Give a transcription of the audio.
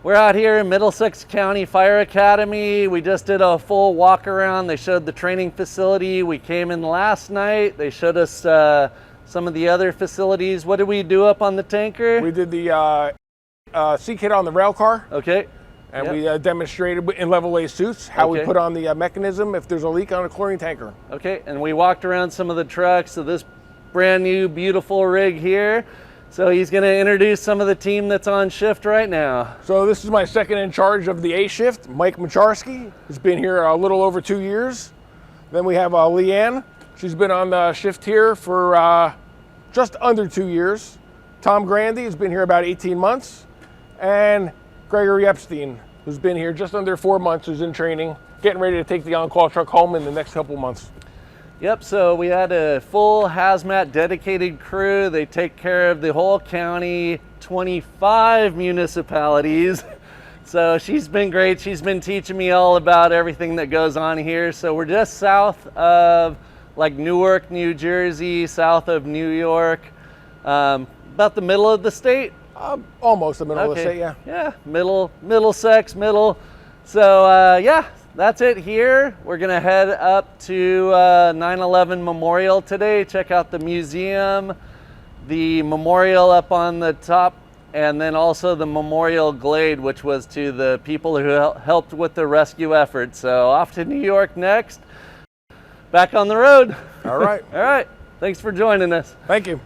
We're out here in Middlesex County Fire Academy. We just did a full walk around. They showed the training facility. We came in last night. They showed us some of the other facilities. What did we do up on the tanker? We did the C-kit on the rail car. Okay. And we demonstrated in level A suits how we put on the mechanism if there's a leak on a chlorine tanker. Okay, and we walked around some of the trucks. So this brand new, beautiful rig here. So he's going to introduce some of the team that's on shift right now. So this is my second in charge of the A shift, Mike Macharski. He's been here a little over 2 years. Then we have Leanne. She's been on the shift here for just under 2 years. Tom Grandy has been here about 18 months. And Gregory Epstein, who's been here just under 4 months, who's in training, getting ready to take the on-call truck home in the next couple months. Yep, so we had a full hazmat dedicated crew. They take care of the whole county, 25 municipalities. So she's been great. She's been teaching me all about everything that goes on here. So we're just south of like Newark, New Jersey, south of New York, about the middle of the state. Almost the middle of the state, yeah. Yeah, Middlesex, middle. So yeah, that's it here. We're gonna head up to 9/11 Memorial today, check out the museum, the memorial up on the top, and then also the Memorial Glade, which was to the people who helped with the rescue effort. So off to New York next, back on the road. All right. All right, thanks for joining us. Thank you.